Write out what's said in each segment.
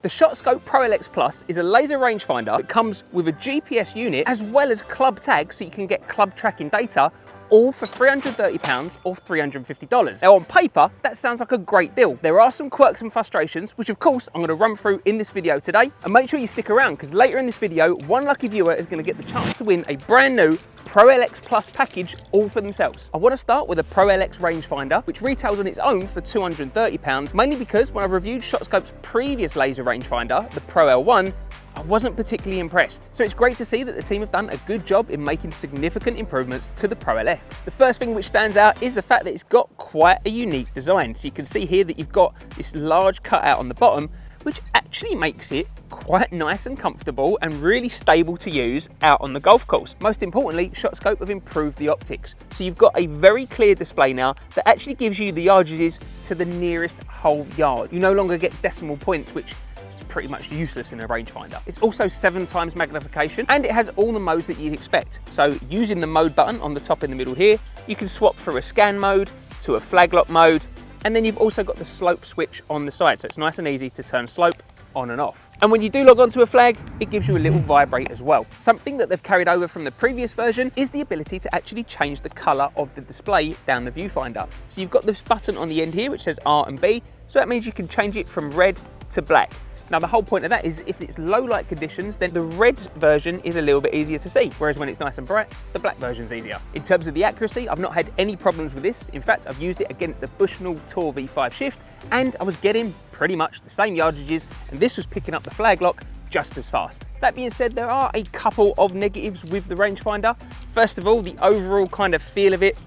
The ShotScope Pro LX Plus is a laser rangefinder that comes with a GPS unit as well as club tags so you can get club tracking data, all for £330 or $350. Now on paper, that sounds like a great deal. There are some quirks and frustrations, which of course I'm going to run through in this video today. And make sure you stick around because later in this video, one lucky viewer is going to get the chance to win a brand new Pro LX Plus package all for themselves. I want to start with a Pro LX rangefinder, which retails on its own for £230, mainly because when I reviewed ShotScope's previous laser rangefinder, the Pro L1, I wasn't particularly impressed. So it's great to see that the team have done a good job in making significant improvements to the Pro LX. The first thing which stands out is the fact that it's got quite a unique design. So you can see here that you've got this large cutout on the bottom, which actually makes it quite nice and comfortable and really stable to use out on the golf course. Most importantly, ShotScope have improved the optics. So you've got a very clear display now that actually gives you the yardages to the nearest whole yard. You no longer get decimal points, which is pretty much useless in a rangefinder. It's also 7 times magnification and it has all the modes that you'd expect. So using the mode button on the top in the middle here, you can swap through a scan mode to a flag lock mode. And then you've also got the slope switch on the side, so it's nice and easy to turn slope on and off. And when you do log onto a flag, it gives you a little vibrate as well. Something that they've carried over from the previous version is the ability to actually change the color of the display down the viewfinder. So you've got this button on the end here, which says R and B. So that means you can change it from red to black. Now the whole point of that is if it's low light conditions, then the red version is a little bit easier to see, whereas when it's nice and bright, the black version's easier. In terms of the accuracy, I've not had any problems with this. In fact, I've used it against the Bushnell Tour V5 Shift, and I was getting pretty much the same yardages, and this was picking up the flag lock just as fast. That being said, there are a couple of negatives with the rangefinder. First of all, the overall kind of feel of it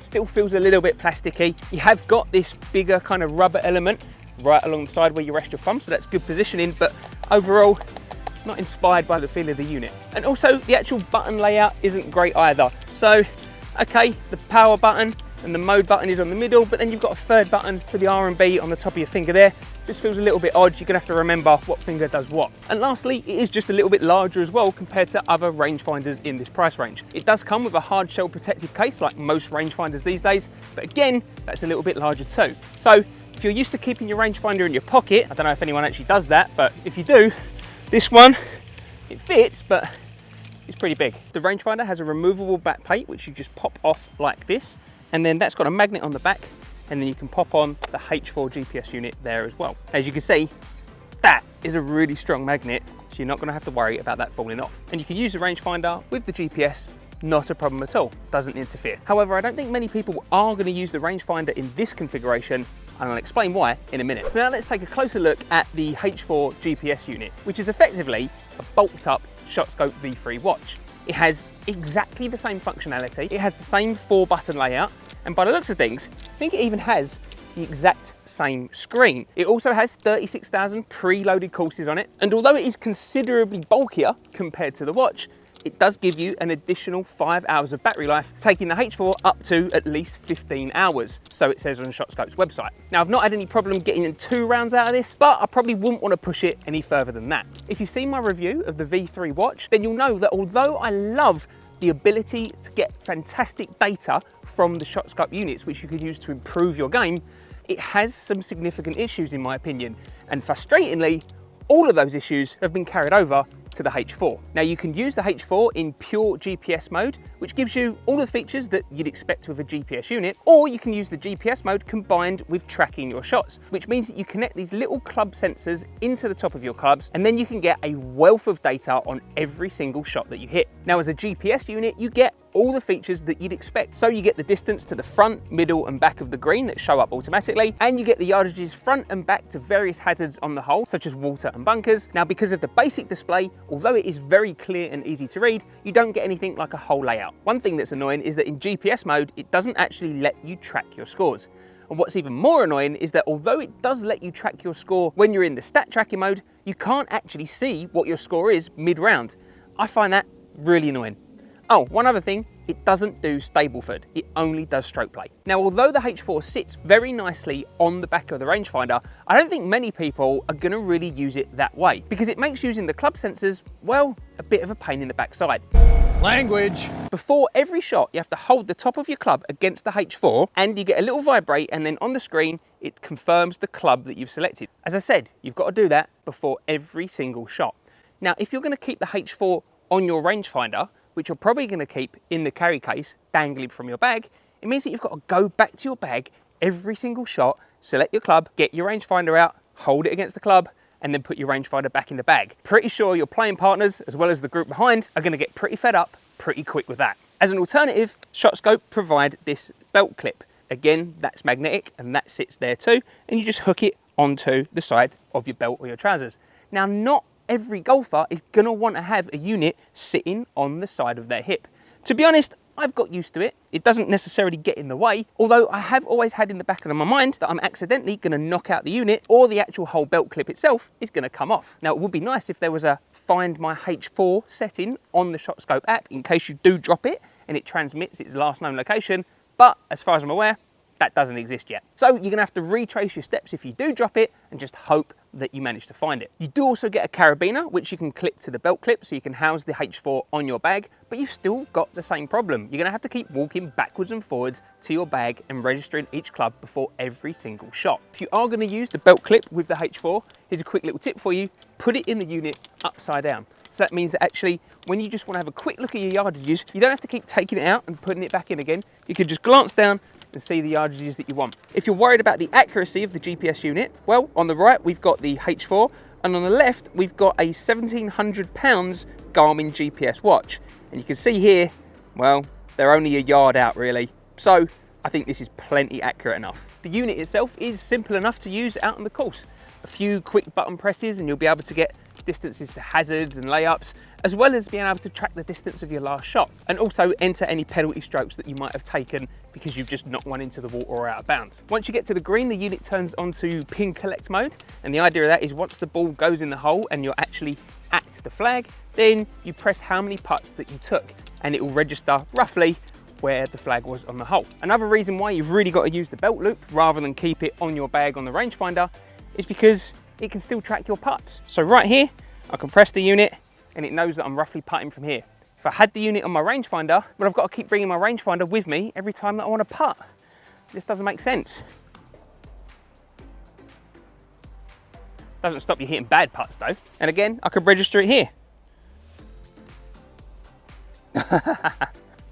still feels a little bit plasticky. You have got this bigger kind of rubber element right alongside where you rest your thumb, so that's good positioning, but overall not inspired by the feel of the unit. And also the actual button layout isn't great either. So okay, the power button and the mode button is on the middle, but then you've got a third button for the R and B on the top of your finger there. This feels a little bit odd. You're gonna have to remember what finger does what. And lastly, it is just a little bit larger as well compared to other rangefinders in this price range. It does come with a hard shell protective case like most rangefinders these days, but again, that's a little bit larger too. So if you're used to keeping your rangefinder in your pocket, I don't know if anyone actually does that, but if you do, this one, it fits, but it's pretty big. The rangefinder has a removable back plate, which you just pop off like this, and then that's got a magnet on the back, and then you can pop on the H4 GPS unit there as well. As you can see, that is a really strong magnet, so you're not gonna have to worry about that falling off. And you can use the rangefinder with the GPS, not a problem at all, doesn't interfere. However, I don't think many people are gonna use the rangefinder in this configuration, and I'll explain why in a minute. So now let's take a closer look at the H4 GPS unit, which is effectively a bulked up ShotScope V3 watch. It has exactly the same functionality, it has the same 4-button layout, and by the looks of things, I think it even has the exact same screen. It also has 36,000 preloaded courses on it, and although it is considerably bulkier compared to the watch, it does give you an additional 5 hours of battery life, taking the H4 up to at least 15 hours, so it says on ShotScope's website. Now, I've not had any problem getting in 2 rounds out of this, but I probably wouldn't want to push it any further than that. If you've seen my review of the V3 watch, then you'll know that although I love the ability to get fantastic data from the ShotScope units, which you can use to improve your game, it has some significant issues in my opinion, and frustratingly, all of those issues have been carried over to the H4. Now you can use the H4 in pure GPS mode, which gives you all the features that you'd expect with a GPS unit, or you can use the GPS mode combined with tracking your shots, which means that you connect these little club sensors into the top of your clubs, and then you can get a wealth of data on every single shot that you hit. Now as a GPS unit, you get all the features that you'd expect. So you get the distance to the front, middle and back of the green that show up automatically, and you get the yardages front and back to various hazards on the hole, such as water and bunkers. Now because of the basic display, although it is very clear and easy to read, you don't get anything like a hole layout. One thing that's annoying is that in GPS mode, it doesn't actually let you track your scores. And what's even more annoying is that although it does let you track your score when you're in the stat tracking mode, you can't actually see what your score is mid-round. I find that really annoying. Oh, one other thing, it doesn't do Stableford, it only does stroke play. Now, although the H4 sits very nicely on the back of the rangefinder, I don't think many people are gonna really use it that way because it makes using the club sensors, well, a bit of a pain in the backside. Language. Before every shot, you have to hold the top of your club against the H4 and you get a little vibrate, and then on the screen, it confirms the club that you've selected. As I said, you've got to do that before every single shot. Now, if you're going to keep the H4 on your rangefinder, which you're probably going to keep in the carry case dangling from your bag, it means that you've got to go back to your bag every single shot, select your club, get your rangefinder out, hold it against the club, and then put your rangefinder back in the bag. Pretty sure your playing partners, as well as the group behind, are going to get pretty fed up pretty quick with that. As an alternative, ShotScope provide this belt clip. Again, that's magnetic and that sits there too, and you just hook it onto the side of your belt or your trousers. Now, not every golfer is going to want to have a unit sitting on the side of their hip. To be honest, I've got used to it. It doesn't necessarily get in the way, although I have always had in the back of my mind that I'm accidentally going to knock out the unit, or the actual whole belt clip itself is going to come off. Now, it would be nice if there was a Find My H4 setting on the ShotScope app in case you do drop it and it transmits its last known location, but as far as I'm aware, that doesn't exist yet. So you're going to have to retrace your steps if you do drop it and just hope that you manage to find it. You do also get a carabiner, which you can clip to the belt clip so you can house the H4 on your bag, but you've still got the same problem. You're going to have to keep walking backwards and forwards to your bag and registering each club before every single shot. If you are going to use the belt clip with the H4, here's a quick little tip for you. Put it in the unit upside down. So that means that actually, when you just want to have a quick look at your yardages, you don't have to keep taking it out and putting it back in again. You can just glance down and see the yardages that you want. If you're worried about the accuracy of the GPS unit, well, on the right, we've got the H4, and on the left, we've got a 1,700 pounds Garmin GPS watch. And you can see here, well, they're only a yard out really. So I think this is plenty accurate enough. The unit itself is simple enough to use out on the course. A few quick button presses and you'll be able to get distances to hazards and layups, as well as being able to track the distance of your last shot, and also enter any penalty strokes that you might have taken because you've just knocked one into the water or out of bounds. Once you get to the green, the unit turns onto pin collect mode, and the idea of that is once the ball goes in the hole and you're actually at the flag, then you press how many putts that you took, and it will register roughly where the flag was on the hole. Another reason why you've really got to use the belt loop rather than keep it on your bag on the rangefinder is because it can still track your putts. So right here, I can press the unit and it knows that I'm roughly putting from here. If I had the unit on my rangefinder, well, I've got to keep bringing my rangefinder with me every time that I want to putt. This doesn't make sense. Doesn't stop you hitting bad putts though. And again, I could register it here.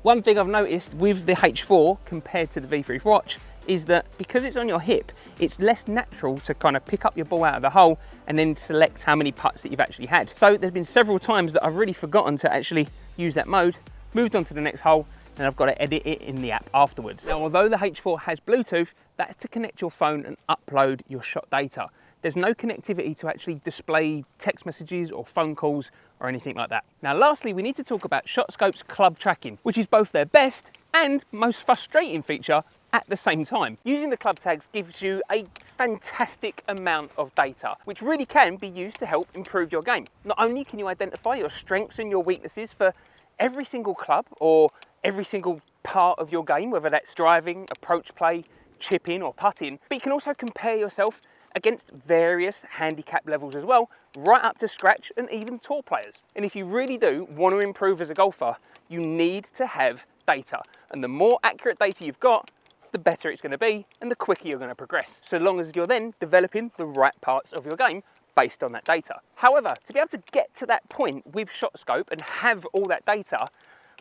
One thing I've noticed with the H4 compared to the V3 watch is that because it's on your hip, it's less natural to kind of pick up your ball out of the hole and then select how many putts that you've actually had. So there's been several times that I've really forgotten to actually use that mode, moved on to the next hole, and I've got to edit it in the app afterwards. Now, although the H4 has Bluetooth, that's to connect your phone and upload your shot data. There's no connectivity to actually display text messages or phone calls or anything like that. Now, lastly, we need to talk about ShotScope's club tracking, which is both their best and most frustrating feature at the same time. Using the club tags gives you a fantastic amount of data, which really can be used to help improve your game. Not only can you identify your strengths and your weaknesses for every single club or every single part of your game, whether that's driving, approach play, chipping or putting, but you can also compare yourself against various handicap levels as well, right up to scratch and even tour players. And if you really do want to improve as a golfer, you need to have data. And the more accurate data you've got, the better it's going to be and the quicker you're going to progress, so long as you're then developing the right parts of your game based on that data. However, to be able to get to that point with ShotScope and have all that data,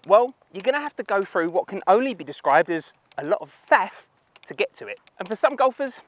well, you're going to have to go through what can only be described as a lot of faff to get to it. And for some golfers,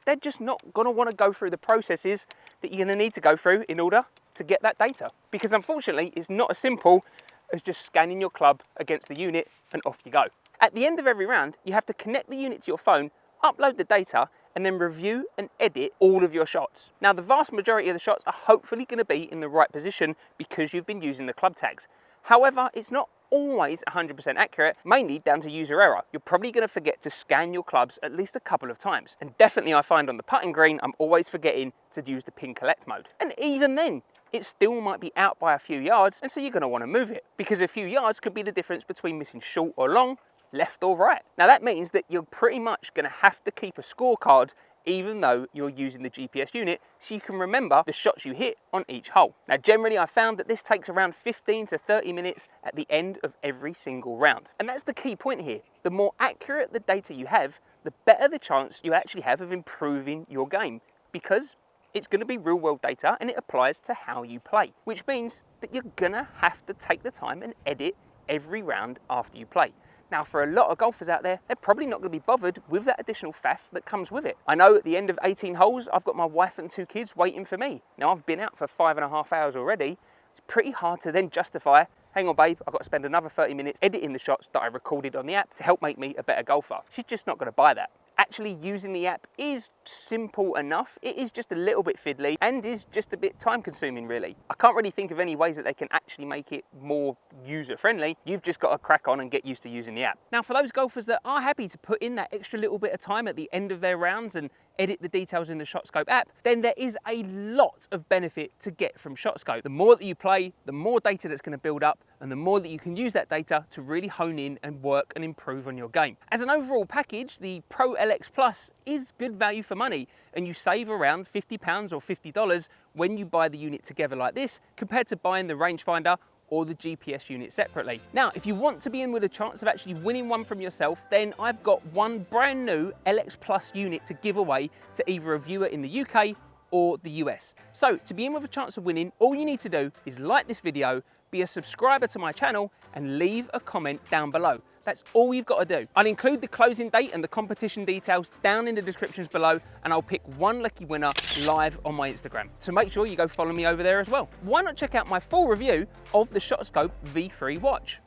they're just not going to want to go through the processes that you're going to need to go through in order to get that data. Because unfortunately, it's not as simple as just scanning your club against the unit and off you go. At the end of every round, you have to connect the unit to your phone, upload the data, and then review and edit all of your shots. Now, the vast majority of the shots are hopefully going to be in the right position because you've been using the club tags. However, it's not always 100% accurate, mainly down to user error. You're probably going to forget to scan your clubs at least a couple of times. And definitely I find on the putting green, I'm always forgetting to use the pin collect mode. And even then, it still might be out by a few yards, and so you're going to want to move it, because a few yards could be the difference between missing short or long, left or right. Now that means that you're pretty much going to have to keep a scorecard even though you're using the GPS unit, so you can remember the shots you hit on each hole. Now, generally I found that this takes around 15 to 30 minutes at the end of every single round. And that's the key point here. The more accurate the data you have, the better the chance you actually have of improving your game, because it's going to be real world data and it applies to how you play, which means that you're gonna have to take the time and edit every round after you play. Now, for a lot of golfers out there, they're probably not going to be bothered with that additional faff that comes with it. I know at the end of 18 holes, I've got my wife and 2 kids waiting for me. Now, I've been out for 5.5 hours already. It's pretty hard to then justify, hang on babe, I've got to spend another 30 minutes editing the shots that I recorded on the app to help make me a better golfer. She's just not going to buy that. Actually using the app is simple enough. It is just a little bit fiddly and is just a bit time consuming really. I can't really think of any ways that they can actually make it more user friendly. You've just got to crack on and get used to using the app. Now, for those golfers that are happy to put in that extra little bit of time at the end of their rounds and edit the details in the ShotScope app, then there is a lot of benefit to get from ShotScope. The more that you play, the more data that's going to build up, and the more that you can use that data to really hone in and work and improve on your game. As an overall package, the Pro LX Plus is good value for money, and you save around £50 or $50 when you buy the unit together like this, compared to buying the Rangefinder or the GPS unit separately. Now, if you want to be in with a chance of actually winning one from yourself, then I've got one brand new LX Plus unit to give away to either a viewer in the UK or the US. So to be in with a chance of winning, all you need to do is like this video, be a subscriber to my channel, and leave a comment down below. That's all you've got to do. I'll include the closing date and the competition details down in the descriptions below, and I'll pick one lucky winner live on my Instagram. So make sure you go follow me over there as well. Why not check out my full review of the ShotScope V3 watch?